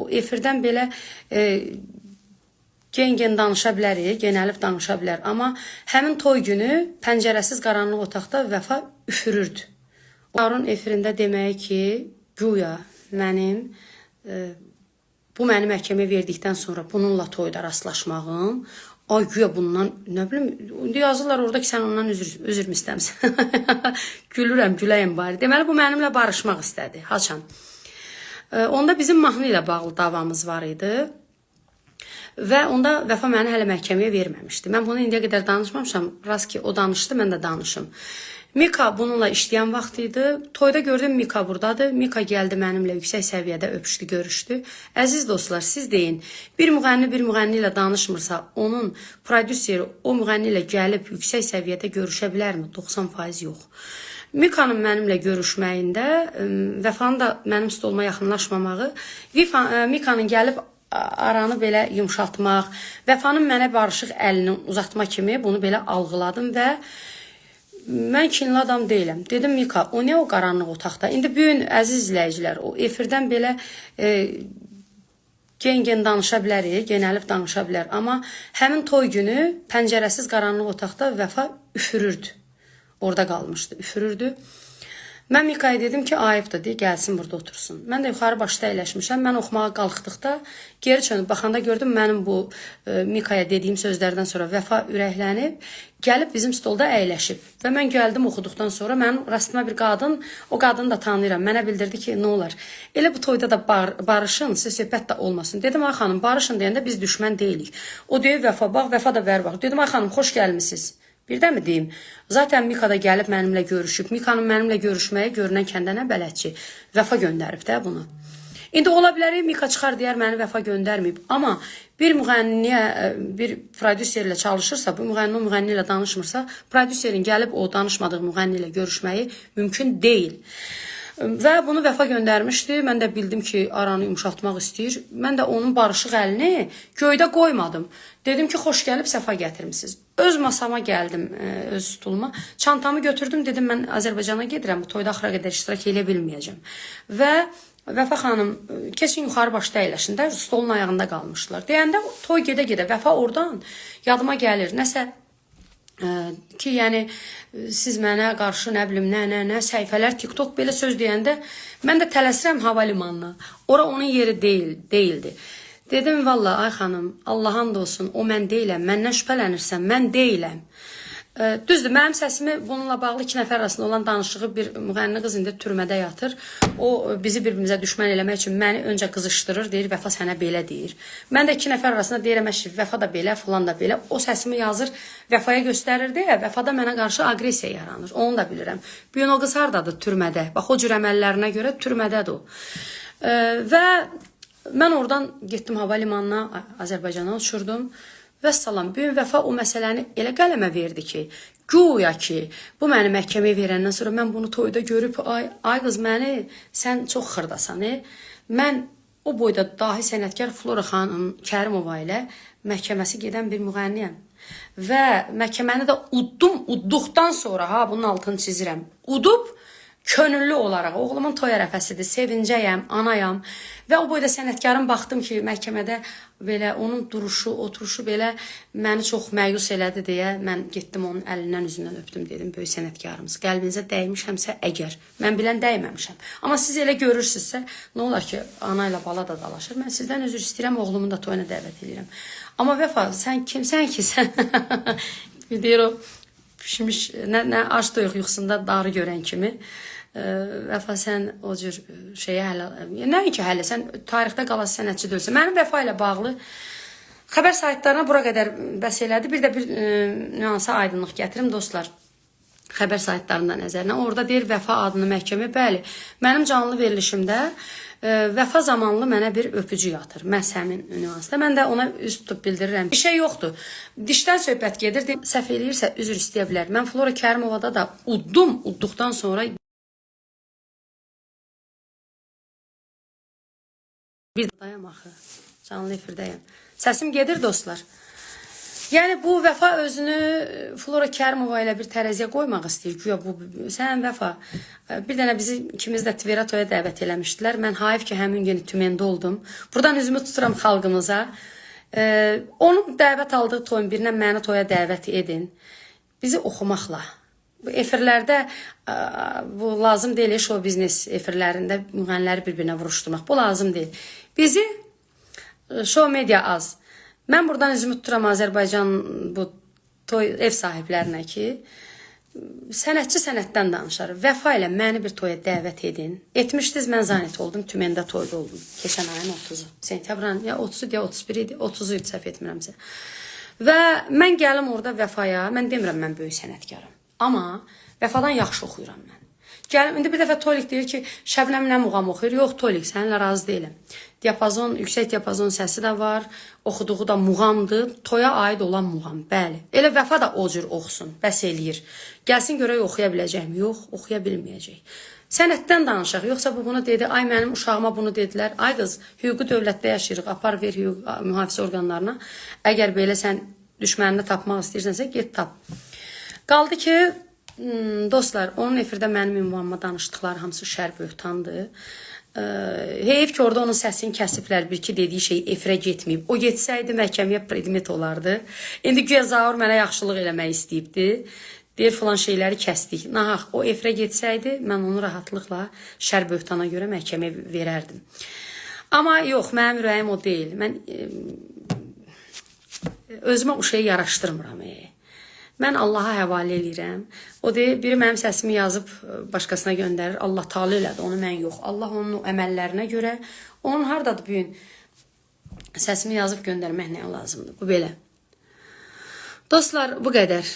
o efirdən belə gen danışa bilərik, genəlib danışa bilər. Amma həmin toy günü pəncərəsiz qaranlıq otaqda Vəfa üfürürdü. Harun efirində deməyi ki, güya mənim bu məni məhkəməyə verdikdən sonra bununla toyda rastlaşmağım, ay güya bundan, nə bilim, yazırlar orada ki, sən ondan üzr mü istəmsən? Gülürəm, güləyim bari. Deməli, bu mənimlə barışmaq istədi. Haçan. Onda bizim mahnı ilə bağlı davamız var idi. Və onda Vəfa məni hələ məhkəməyə verməmişdi. Mən bunu indiyə qədər danışmamışam. Rast ki, o danışdı, mən də danışım. Mika bununla işləyən vaxt idi. Toyda gördüm Mika buradadır. Mika gəldi mənimlə yüksək səviyyədə öpüşdü, görüşdü. Əziz dostlar, siz deyin, bir müğənni ilə danışmırsa, onun prodüseri o müğənni ilə gəlib yüksək səviyyədə görüşə bilərmi? 90% yox. Mika'nın mənimlə görüşməyində, Vəfanın da mənim stoluma yaxınlaşmamağı, Mika'nın gəlib aranı belə yumşaltmaq, Vəfanın mənə barışıq əlini uzatma kimi bunu belə algıladım və mən kinli adam deyiləm. Dedim, Mika, o nə o qaranlıq otaqda? İndi bugün, əziz izləyicilər, o efirdən belə gen danışa bilərik, genəlib danışa bilər. Amma həmin toy günü pəncərəsiz qaranlıq otaqda Vəfa üfürürdü. Orada qalmışdı, üfürürdü. Mən Mika'ya dedim ki, ayıbdır, deyə gəlsin burada otursun. Mən də yuxarı başda əyləşmişəm. Mən oxumağa qalxdıqda geri çönüb baxanda gördüm mənim bu Mika'ya dediyim sözlərdən sonra Vəfa ürəklənib, gəlib bizim stolda əyləşib. Və mən gəldim oxuduqdan sonra mənim rastıma bir qadın, o qadını da tanıyıram. Mənə bildirdi ki, nə olar? Elə bu toyda da barışın, siz söhbət də olmasın. Dedim, ay xanım, barışın deyəndə biz düşmən deyilik. O deyib Vəfa, bax, Vəfa da bər bax. Dedim, ay xanım, xoş gəlmisiniz. Birdən mi deyim? Zaten Mika da gəlib mənimlə görüşüb. Mika'nın mənimlə görüşməyə görünən kəndənə bələdçi. Vəfa göndərib də bunu. İndi ola bilər, Mika çıxar deyər, məni Vəfa göndərməyib. Amma bir müğənniyə, bir prodüserlə çalışırsa, bu müğənni o müğənni ilə danışmırsa, prodüserin gəlib o danışmadığı müğənni ilə görüşməyi mümkün deyil. Və bunu Vəfa göndərmişdi. Mən də bildim ki, aranı yumşaltmaq istəyir. Mən də onun barışıq əlini göydə qoymadım. Dedim ki, xoş gəlib, səfa gətirmişsiniz. Öz masama gəldim, öz stuluma. Çantamı götürdüm, dedim, mən Azərbaycana gedirəm, bu toyda axıra qədər iştirak edə bilməyəcəm. Və Vəfa xanım, keçin yuxarı başda əyləşin də, stolun ayağında qalmışdılar. Deyəndə toy gedə-gedə Vəfa oradan yadıma gəlir, nəsə ki, yəni siz mənə qarşı nə bilim, nə səhifələr, TikTok belə söz deyəndə mən də tələsirəm havalimanına. Ora onun yeri deyildi. Dedim, valla, ay xanım, Allah'ın da olsun, o mən deyiləm, məndən şübhələnirsən, mən deyiləm. Düzdür, mənim səsimi bununla bağlı 2 nəfər arasında olan danışığı bir müğənni qız indi türmədə yatır. O bizi bir-birimizə düşmən eləmək üçün məni öncə qızışdırır, deyir, Vəfa sənə belə deyir. Mən də 2 nəfər arasında deyirəm, Vəfa da belə, filan da belə. O səsimi yazır, Vəfaya göstərir deyə, Vəfada mənə qarşı agresiya yaranır. Onu da bilirəm. Bugün o qız hardadır? Türmədə. Bax, o cür əməllərinə görə türmədədir o. Və mən oradan getdim havalimanına, Azərbaycana uçurdum. Vəssalam, bugün Vəfa o məsələni elə qələmə verdi ki, güya ki, bu məni məhkəməyə verəndən sonra mən bunu toyda görüb, ay qız, məni, sən çox xırdasan, mən o boyda dahi sənətkar Flora xanım Kərimova ilə məhkəməsi gedən bir müğənniyəm. Və məhkəməni də udduqdan sonra, bunun altını çizirəm, udub, könüllü olaraq, oğlumun toy ərəfəsidir, sevincəyəm, anayam və o boyda sənətkarım baxdım ki, məhkəmədə belə onun duruşu, oturuşu belə məni çox məyus elədi deyə mən getdim onun əlindən, üzündən öpdüm, dedim, böyük sənətkarımız, qəlbinizə dəymişəmsə əgər, mən bilən dəyməmişəm. Amma siz elə görürsünüzsə, nə olar ki, ana ilə bala da dalaşır, mən sizdən üzr istəyirəm, oğlumu da toyuna dəvət edirəm. Amma Vəfa, sən kimsən ki, sən deyir o, pişmiş, nə aç doyuq yuxusunda darı görən kimi, Vəfa, sən o cür şeyə hələ, nəinki hələ, sən tarixdə qalası sənətçi deyilsən. Mənim Vəfa ilə bağlı xəbər saytlarına bura qədər bəs elədi. Bir də bir nüansa aydınlıq gətirim, dostlar. Xəbər saytlarında nəzərinə. Orada deyir Vəfa adını məhkəmə, bəli. Mənim canlı verilişimdə Vəfa zamanlı mənə bir öpücü yatır. Məhz həmin nüansda. Mən də ona üz tutub bildirirəm. Bir şey yoxdur. Dişdən söhbət gedir. Səhv eləyirsə üzr istəyə bilər. Mən Flora Kərimovada da udduqdan sonra bir dayam axı. Canlı efirdəyəm. Səsim gedir, dostlar. Yəni bu Vəfa özünü Flora Kərimova ilə bir tərəziyə qoymaq istəyir. Güya bu sən Vəfa bir dənə bizi ikimiz də Tvera toya dəvət eləmişdilər. Mən hayf ki həmin gün Tümendə oldum. Buradan üzümü tuturam xalqımıza. Onun dəvət aldığı toyun birindən məni toya dəvət edin. Bizi oxumaqla. Bu efirlərdə bu lazım deyil, show biznes efirlərində müğənniləri bir-birinə vuruşturmaq. Bu lazım deyil. Bizi show media az. Mən buradan üzümü tuturam Azərbaycan bu toy ev sahiblərinə ki, sənətçi sənətdən danışar. Vəfa ilə məni bir toya dəvət edin. Etmişdiniz, mən zannet oldum, Tümendə toyda oldum. Keçən ayın 30-u. Sentyabrın ya 30-u ya 31 idi, 30-u idi səhv etmirəmsə. Və mən gəlim orada Vəfaya, mən demirəm mən böyük sənətkarım. Amma Vəfadan yaxşı oxuyuram mən. Gəlim, indi bir dəfə Tolik deyir ki, Şəbnəm nə muğam oxuyur? Yox, Tolik, səninlə razı deyiləm. Diapazon, yüksək diapazon səsi də var, oxuduğu da muğamdır, toya aid olan muğam, bəli. Elə Vəfa da o cür oxusun, bəs eləyir. Gəlsin görək oxuya biləcəkmi? Yox, oxuya bilməyəcək. Sənətdən danışaq, yoxsa bu bunu dedi, ay mənim uşağıma bunu dedilər, ay qız, hüquqi dövlətdə yaşayırıq, apar ver mühafizə orqanlarına. Əgər belə sən düşmənini tapmaq istəyirsənsə, get tap. Qaldı ki, dostlar, onun efirdə mənim ünvanıma danışdıqları hamısı şər böhtandır. Heyif ki, orada onun səsini kəsiblər, bir ki, dediyi şey efirə getməyib. O getsəydi, məhkəməyə predmet olardı. İndi güya Zaur mənə yaxşılıq eləmək istəyibdi. Deyir, filan şeyləri kəsdik. Nahaq, o efirə getsəydi, mən onu rahatlıqla şər böhtana görə məhkəməyə verərdim. Amma yox, mənim ürəyim o deyil. Mən özümə o şeyi yaraşdırmıram. Mən Allaha həvalə edirəm. O deyir, biri mənim səsimi yazıb başqasına göndərir. Allah talə elədi, onu mən yox. Allah onun əməllərinə görə, onun hardadır bu gün səsimi yazıb göndərmək nə lazımdır? Bu belə. Dostlar, bu qədər.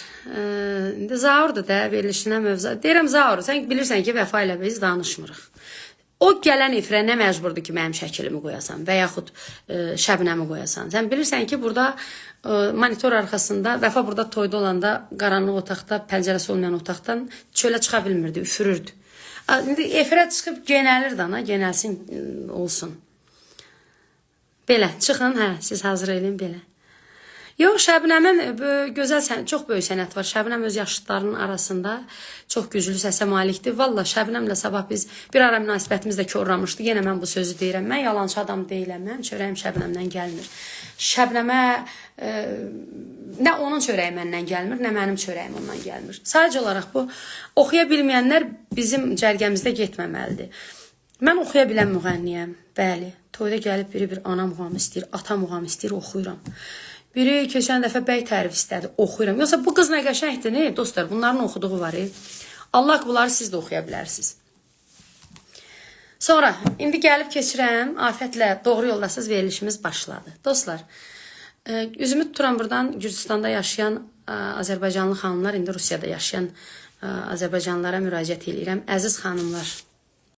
İndi Zaurdur da, verilişinə mövzu. Deyirəm, Zaur, sən bilirsən ki, Vəfa ilə biz danışmırıq. O gələn efirə nə məcburdur ki, mənim şəklimi qoyasan və yaxud Şəbnəmi qoyasan. Sən bilirsən ki, burada monitor arxasında, Vəfa burada toyda olanda, qaranlıq otaqda, pəncərəsi olmayan otaqdan çölə çıxa bilmirdi, üfürürdü. İndi efirə çıxıb genəlir dana, genəlsin olsun. Belə, çıxın, hə, siz hazır eləyin belə. Yox, Şəbnəmin gözəl, çox böyük sənət var. Şəbnəm öz yaşıtlarının arasında çox güclü səsə malikdir. Valla Şəbnəmlə sabah biz bir ara münasibətimiz də korlamışdı. Yenə mən bu sözü deyirəm. Mən yalancı adam deyiləm. Mənim çörəyim Şəbnəmdən gəlmir. Şəbnəmə nə onun çörəyi məndən gəlmir, nə mənim çörəyim ondan gəlmir. Sadəcə olaraq bu, oxuya bilməyənlər bizim cərgəmizdə getməməlidir. Mən oxuya bilən müğənniyəm. Bəli, toyda gəlib biri bir ana muğamı istəyir, ata muğamı istəyir, oxuyuram. Biri keçən dəfə bəy tərif istədi, oxuyuram. Yoxsa bu qız nə qəşəngdir, ne? Dostlar, bunların oxuduğu var. Allah bunları siz də oxuya bilərsiniz. Sonra, indi gəlib keçirəm, afətlə doğru yoldasız verilişimiz başladı. Dostlar, üzümü tuturam buradan Gürcüstanda yaşayan Azərbaycanlı xanımlar, indi Rusiyada yaşayan Azərbaycanlılara müraciət edirəm. Əziz xanımlar,